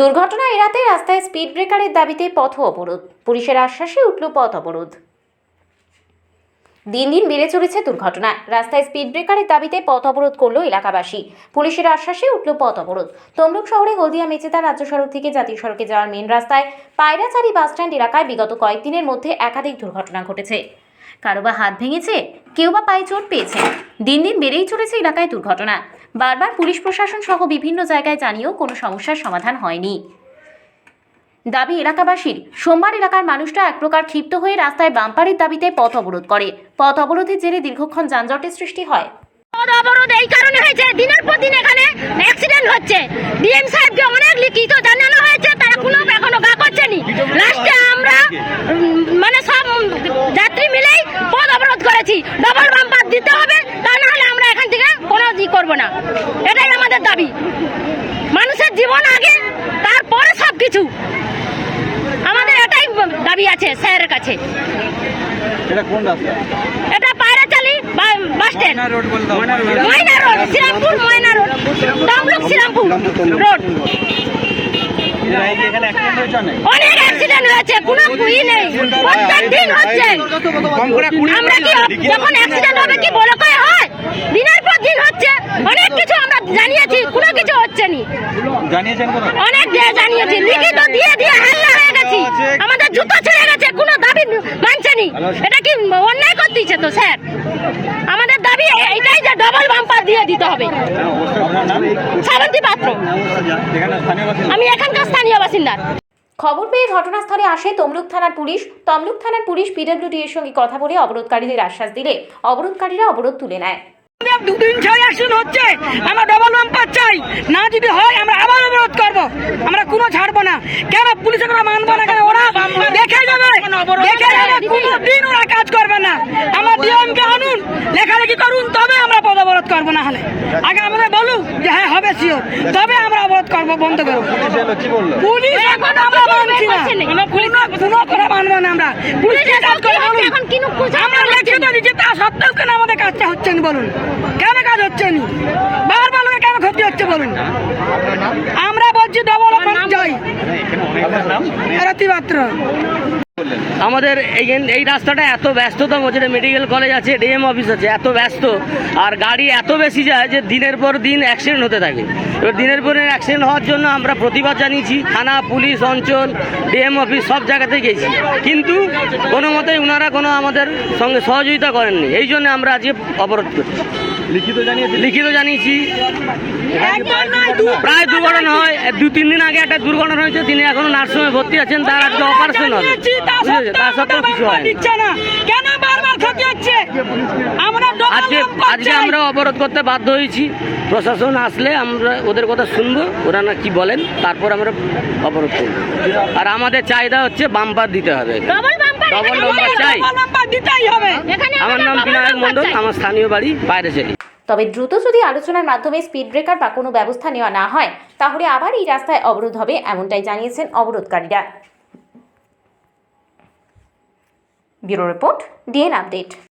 দুর্ঘটনা এড়াতে রাস্তায় স্পিড ব্রেকারের দাবিতে পথ অবরোধ। পুলিশের আশ্বাসে উঠল পথ অবরোধ। দিন দিন বেড়ে চলেছে দুর্ঘটনা। রাস্তায় স্পিড ব্রেকারের দাবিতে পথ অবরোধ করল এলাকাবাসী। পুলিশের আশ্বাসে উঠল পথ অবরোধ। তমলুক শহরে হলদিয়া মেচেদা রাজ্য সড়ক থেকে জাতীয় সড়কে যাওয়ার মেন রাস্তায় পায়রাচারি বাসস্ট্যান্ড এলাকায় বিগত কয়েকদিনের মধ্যে একাধিক দুর্ঘটনা ঘটেছে। কারো বা হাত ভেঙেছে, কেউ বা পায়ে চোট পেয়েছে। দিন দিন বেড়েই চলেছে এলাকায় দুর্ঘটনা। বারবার পুলিশ প্রশাসন সহ বিভিন্ন জায়গায় জানিয়েও কোনো সমস্যার সমাধান হয়নি। দাবি এলাকাবাসীর। সোমবার এলাকার মানুষরা এক প্রকার ক্ষিপ্ত হয়ে রাস্তায় বাম্পারের দাবিতে পথ অবরোধ করে। পথ অবরোধের জেরে দীর্ঘক্ষণ যানজটের সৃষ্টি হয়। পথ অবরোধ এই কারণে হয়েছে, দিনের পর দিন এখানে অ্যাক্সিডেন্ট হচ্ছে। ডিএম সাহেবকে অনেক লিখিত জানানো হয়েছে, তারা কোনো এখনো গা করছেনি। লাস্টে আমরা মানে সব যাত্রী মিলেই পথ অবরোধ করেছি। ডবল বাম্পার দিতে হবে, তা না হলে আমরা এখান থেকে কোনো করবো না। এটাই আমাদের দাবি। মানুষের জীবন আগে, তারপরে সব কিছু। আমাদের এটাই দাবি আছে স্যারের কাছে। এটা কোন রাস্তা? এটা পায়রাচালি বাস স্ট্যান্ড, ময়না রোড, শ্রীরামপুর ময়না রোড, তমলুক শ্রীরামপুর রোড। অনেক অ্যাক্সিডেন্ট হয়েছে, কোনো কুই নেই, প্রত্যেক দিন হচ্ছে। আমরা কি যখন অ্যাক্সিডেন্ট হবে কি বলে কয়ে হয়? দিনের পর দিন হচ্ছে। অনেক কিছু আমরা জানিয়েছি, কোনো কিছু হচ্ছে নি। অনেক জানিয়েছি, লিখিত দিয়ে দিয়ে হাল্লা হয়ে গেছি। আমাদের জুতো ছেড়ে গেছে, কোনো দাবি মানছে নি। এটা কি অন্যায় করতেছে তো স্যার? আমাদের দাবি এটাই যে ডবল বাম্পার দিয়ে দিতে হবে। শ্রাবন্তী পাত্র, আমি এখানকার স্থানীয় বাসিন্দা। খবর পেয়ে ঘটনাস্থলে আসে তমলুক থানার পুলিশ। তমলুক থানার পুলিশ পিডব্লিউডি এর সঙ্গে কথা বলে অবরোধকারীদের আশ্বাস দিলে অবরোধকারীরা অবরোধ তুলে নেয়। দুদিন ছয় অ্যাকশন হচ্ছে, আমরা ডবল বাম্পার চাই। না যদি হয় আমরা আবার অবরোধ করবো, আমরা কোনো ছাড়বো না। কেন পুলিশ আমরা মানবো না? কেন ওরা দেখে যাবে, কোনোদিন ওরা কাজ করবে না। আমরা ডিএমকে আনুন, লেখালেখি করুন, তবে আমরা পদ অবরোধ করবো। না হলে আগে আমাদের বলুন যে হ্যাঁ হবে শিওর, তবে আমরা অবরোধ করবো, বন্ধ করবো। পুলিশ এখন আমরা মানছি না, কোনো করে মানবো না। আমরা পুলিশের কাজ করে বলুন, আমরা লিখিত দিচ্ছি, তা সত্ত্বেও কেন আমাদের কাজটা হচ্ছে না বলুন? কেন কাজ হচ্ছে নি? বারবার লোকে কেন ক্ষতি হচ্ছে বলুন? আমরা বলছি ডবল যাই। রাতিমাত্র আমাদের এই রাস্তাটা এত ব্যস্ততম, যেটা মেডিকেল কলেজ আছে, ডিএম অফিস আছে, এত ব্যস্ত, আর গাড়ি এত বেশি যায় যে দিনের পর দিন অ্যাক্সিডেন্ট হতে থাকে। এবার দিনের পর দিন অ্যাক্সিডেন্ট হওয়ার জন্য আমরা প্রতিবাদ জানিয়েছি, থানা, পুলিশ, অঞ্চল, ডিএম অফিস সব জায়গাতে গেছি, কিন্তু কোনো মতেই ওনারা কোনো আমাদের সঙ্গে সহযোগিতা করেননি। এই জন্য আমরা আজকে অবরোধ করছি। লিখিত জানিয়েছি। প্রায় দুর্ঘটনা হয়, 2-3 দিন আগে একটা দুর্ঘটনা হয়েছে, তিনি এখনো নার্সিংহোমে ভর্তি আছেন, তার আজকে অপারেশন হবে। তার সত্ত্বেও কিছু হয় আজকে আমরা অবরোধ করতে বাধ্য হয়েছি। প্রশাসন আসলে আমরা ওদের কথা শুনবো, ওরা না কি বলেন, তারপর আমরা অবরোধ করব। আর আমাদের চাহিদা হচ্ছে বাম্পার দিতে হবে, ডবল বাম্পার চাই। আমার নাম বিনায়ক মণ্ডল, আমার স্থানীয় বাড়ি পায়রাচারি। তবে দ্রুত যদি আলোচনার মাধ্যমে স্পিড ব্রেকার বা কোনো ব্যবস্থা নেওয়া না হয়, তাহলে আবার এই রাস্তায় অবরোধ হবে, এমনটাই জানিয়েছেন অবরোধকারীরা। Bureau report, DN update.